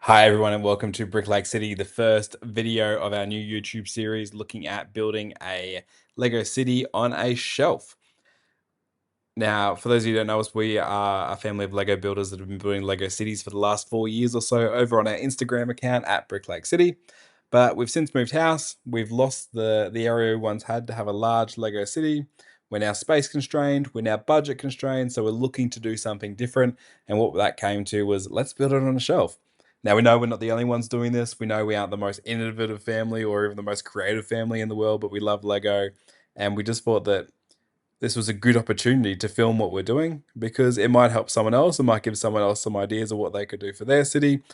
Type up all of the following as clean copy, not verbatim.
Hi everyone and welcome to Brick Lake City, the first video of our new YouTube series looking at building a Lego city on a shelf. Now, for those of you who don't know us, we are a family of Lego builders that have been building Lego cities for the last 4 years or so over on our Instagram account at Brick Lake City. But we've since moved house. We've lost the area we once had to have a large Lego city. We're now space constrained. We're now budget constrained. So we're looking to do something different. And what that came to was let's build it on a shelf. Now, we know we're not the only ones doing this. We know we aren't the most innovative family or even the most creative family in the world, but we love Lego. And we just thought that this was a good opportunity to film what we're doing because it might help someone else. It might give someone else some ideas of what they could do for their city.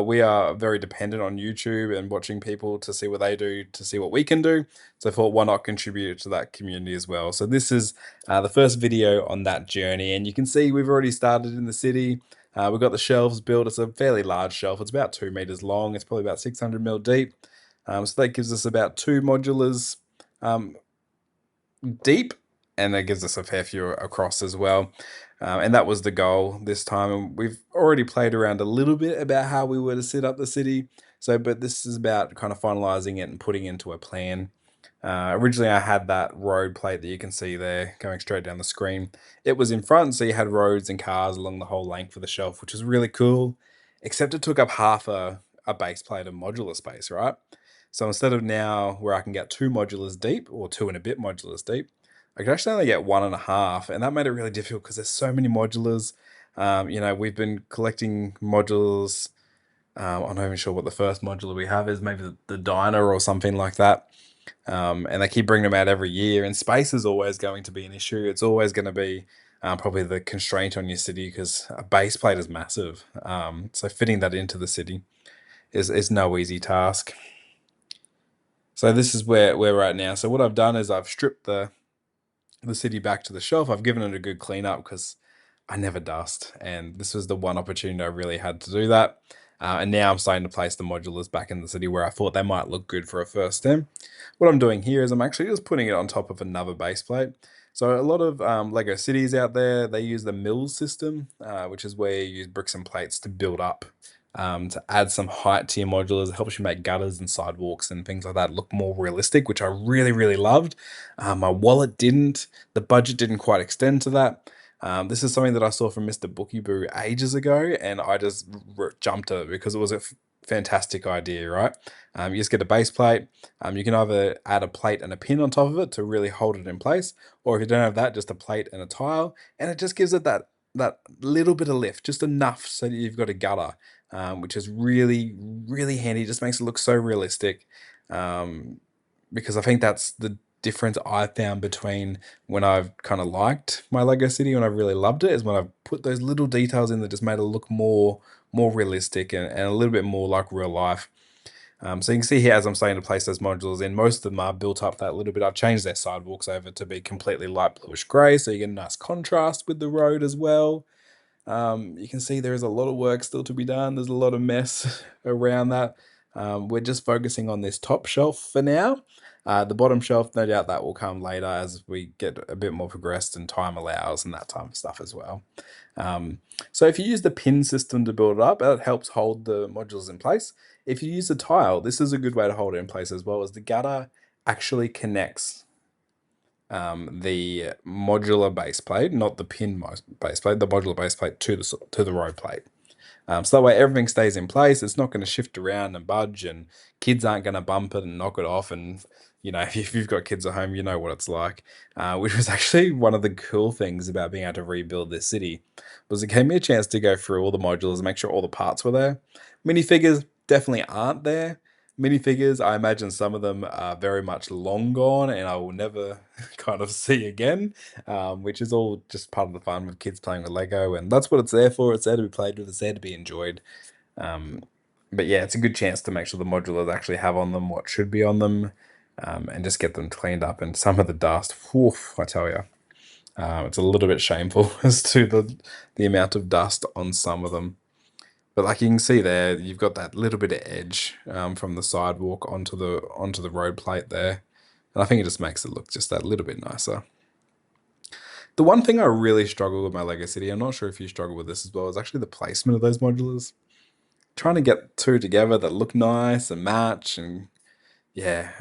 We are very dependent on YouTube and watching people to see what they do, to see what we can do. So I thought, why not contribute to that community as well? So this is the first video on that journey. And you can see we've already started in the city. We've got the shelves built. It's a fairly large shelf. It's about 2 meters long. It's probably about 600 mil deep. So that gives us about 2 modulars deep, and that gives us a fair few across as well. And that was the goal this time. And we've already played around a little bit about how we were to set up the city. So, but this is about kind of finalizing it and putting into a plan. Originally, I had that road plate that you can see there going straight down the screen. It was in front, so you had roads and cars along the whole length of the shelf, which was really cool, except it took up half a base plate of modular space, right? So instead of now where I can get 2 modulars deep or 2 and a bit modulars deep, I could actually only get 1.5, and that made it really difficult because there's so many modulars. We've been collecting modules. I'm not even sure what the first modular we have is, maybe the diner or something like that. And they keep bringing them out every year, and space is always going to be an issue. It's always going to be probably the constraint on your city because a base plate is massive. So fitting that into the city is no easy task. So this is where we're at now. So what I've done is I've stripped the city back to the shelf. I've given it a good clean up because I never dust, and this was the one opportunity I really had to do that. And now I'm starting to place the modulars back in the city where I thought they might look good for a first stem. What I'm doing here is I'm actually just putting it on top of another base plate. So a lot of Lego cities out there, they use the mills system, which is where you use bricks and plates to build up, to add some height to your modulars. It helps you make gutters and sidewalks and things like that look more realistic, which I really, really loved. My wallet didn't. The budget didn't quite extend to that. This is something that I saw from Mr. Bookieboo ages ago, and I just jumped at it because it was a fantastic idea, right? You just get a base plate. You can either add a plate and a pin on top of it to really hold it in place, or if you don't have that, just a plate and a tile, and it just gives it that little bit of lift, just enough so that you've got a gutter, which is really, really handy. It just makes it look so realistic, because I think that's the difference I found between when I've kind of liked my Lego city and I've really loved it is when I've put those little details in that just made it look more realistic and a little bit more like real life. So you can see here as I'm starting to place those modules in, most of them are built up that little bit. I've changed their sidewalks over to be completely light bluish grey, so you get a nice contrast with the road as well. You can see there is a lot of work still to be done. There's a lot of mess around that. We're just focusing on this top shelf for now. The bottom shelf, no doubt that will come later as we get a bit more progressed and time allows and that type of stuff as well. So if you use the pin system to build it up, it helps hold the modules in place. If you use a tile, this is a good way to hold it in place as well, as the gutter actually connects the modular base plate, not the pin base plate, the modular base plate to the road plate. So that way everything stays in place. It's not going to shift around and budge, and kids aren't going to bump it and knock it off. And if you've got kids at home, you know what it's like. Which was actually one of the cool things about being able to rebuild this city, was it gave me a chance to go through all the modules and make sure all the parts were there. Minifigures definitely aren't there. Minifigures, I imagine some of them are very much long gone and I will never kind of see again, which is all just part of the fun with kids playing with Lego, and that's what it's there for. It's there to be played with, it's there to be enjoyed. Um, but yeah, it's a good chance to make sure the modulars actually have on them what should be on them, and just get them cleaned up. And some of the dust, woof, I tell you, it's a little bit shameful as to the amount of dust on some of them. But like you can see there, you've got that little bit of edge from the sidewalk onto the road plate there. And I think it just makes it look just that little bit nicer. The one thing I really struggle with my Lego City, I'm not sure if you struggle with this as well, is actually the placement of those modulars. trying to get two together that look nice and match. And yeah,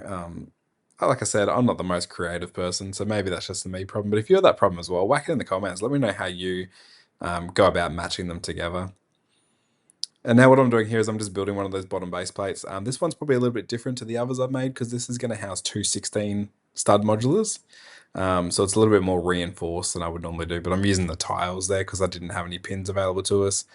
like I said, I'm not the most creative person, so maybe that's just a me problem. But if you have that problem as well, whack it in the comments. Let me know how you go about matching them together. And now what I'm doing here is I'm just building one of those bottom base plates. This one's probably a little bit different to the others I've made because this is going to house two 16 stud modulars. So it's a little bit more reinforced than I would normally do, but I'm using the tiles there because I didn't have any pins available to us.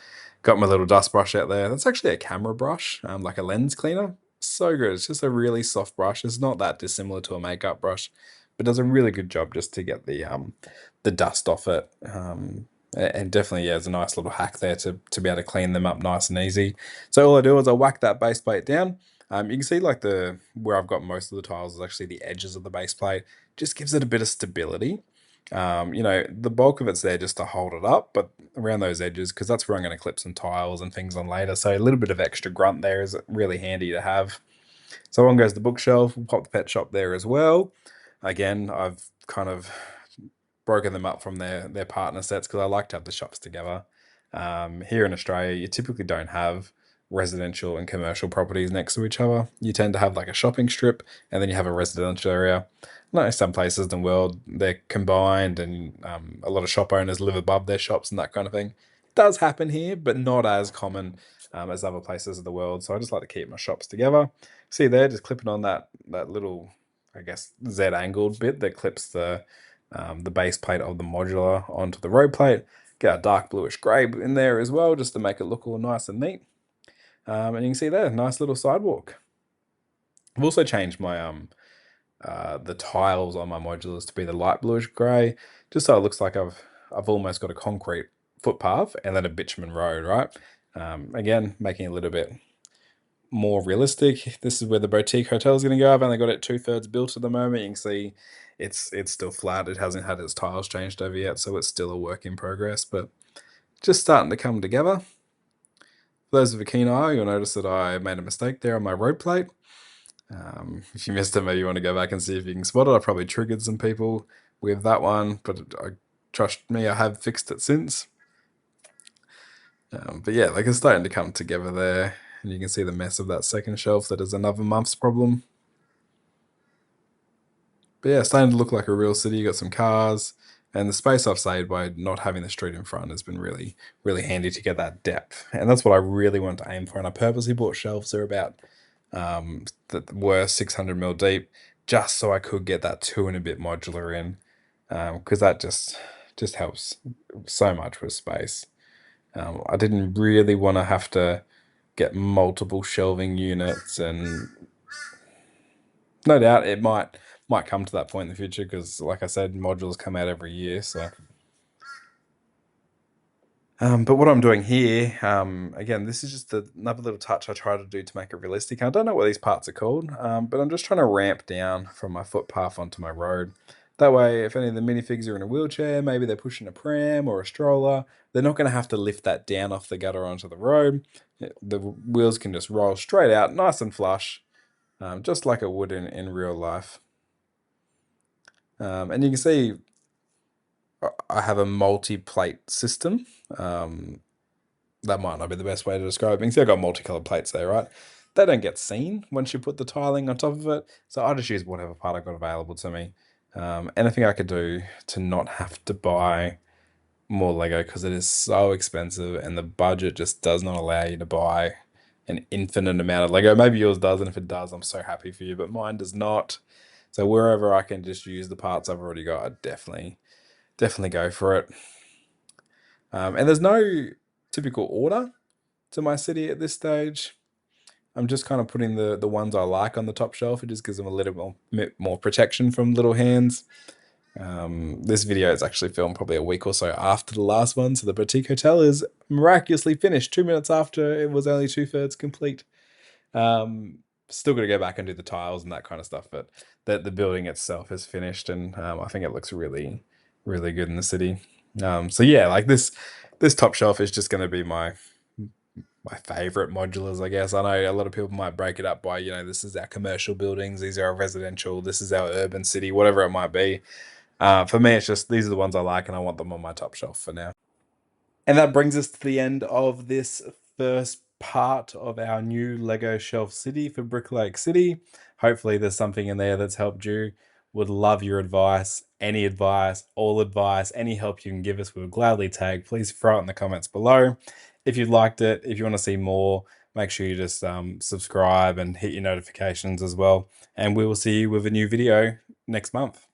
Got my little dust brush out there. That's actually a camera brush, like a lens cleaner. So good. It's just a really soft brush. It's not that dissimilar to a makeup brush, but does a really good job just to get the dust off it. And definitely, yeah, it's a nice little hack there to be able to clean them up nice and easy. So all I do is I whack that base plate down. You can see like where I've got most of the tiles is actually the edges of the base plate. Just gives it a bit of stability. The bulk of it's there just to hold it up, but around those edges, because that's where I'm going to clip some tiles and things on later. So a little bit of extra grunt there is really handy to have. So on goes the bookshelf. We'll pop the pet shop there as well. Again, I've kind of broken them up from their partner sets because I like to have the shops together. Here in Australia, you typically don't have residential and commercial properties next to each other. You tend to have like a shopping strip and then you have a residential area. Not some places in the world, they're combined and a lot of shop owners live above their shops and that kind of thing. It does happen here, but not as common as other places of the world. So I just like to keep my shops together. See there, just clipping on that little, I guess, Z-angled bit that clips the base plate of the modular onto the road plate. Get a dark bluish grey in there as well, just to make it look all nice and neat. And you can see there, nice little sidewalk. I've also changed my the tiles on my modulars to be the light bluish grey, just so it looks like I've almost got a concrete footpath and then a bitumen road, right? Again, making it a little bit more realistic. This is where the boutique hotel is going to go. I've only got it 2/3 built at the moment. You can see it's still flat. It hasn't had its tiles changed over yet, so it's still a work in progress, but just starting to come together. For those with a keen eye, you'll notice that I made a mistake there on my road plate. If you missed it, maybe you want to go back and see if you can spot it. I probably triggered some people with that one, but trust me, I have fixed it since. But yeah, like it's starting to come together there, and you can see the mess of that second shelf. That is another month's problem. But yeah, it's starting to look like a real city. You got some cars, and the space I've saved by not having the street in front has been really, really handy to get that depth. And that's what I really want to aim for. And I purposely bought shelves that are about that were 600 mil deep, just so I could get that 2 and a bit modular in, because that just helps so much with space. I didn't really want to have to get multiple shelving units, and no doubt it might come to that point in the future because, like I said, modules come out every year. So, but what I'm doing here, again, this is just another little touch I try to do to make it realistic. I don't know what these parts are called, but I'm just trying to ramp down from my footpath onto my road. That way, if any of the minifigs are in a wheelchair, maybe they're pushing a pram or a stroller, they're not going to have to lift that down off the gutter onto the road. The wheels can just roll straight out, nice and flush, just like it would in real life. And you can see I have a multi-plate system. That might not be the best way to describe it. You can see I've got multicolored plates there, right? They don't get seen once you put the tiling on top of it. So I just use whatever part I got available to me. Anything I could do to not have to buy more Lego because it is so expensive and the budget just does not allow you to buy an infinite amount of Lego. Maybe yours does, and if it does, I'm so happy for you, but mine does not. So wherever I can just use the parts I've already got, I definitely go for it. And there's no typical order to my city at this stage. I'm just kind of putting the ones I like on the top shelf. It just gives them a little more protection from little hands. This video is actually filmed probably a week or so after the last one, so the boutique hotel is miraculously finished 2 minutes after it was only 2/3 complete. Still got to go back and do the tiles and that kind of stuff, but the building itself is finished, and I think it looks really, really good in the city. So yeah, like this top shelf is just going to be my favorite modulars, I guess. I know a lot of people might break it up by, this is our commercial buildings, these are our residential, this is our urban city, whatever it might be. For me, it's just these are the ones I like, and I want them on my top shelf for now. And that brings us to the end of this first part of our new Lego shelf city for Brick Lake City. Hopefully there's something in there that's helped you. Would love your advice, any advice, all advice, any help you can give us, we would gladly take. Please throw it in the comments below. If you liked it, if you want to see more, make sure you just subscribe and hit your notifications as well. And we will see you with a new video next month.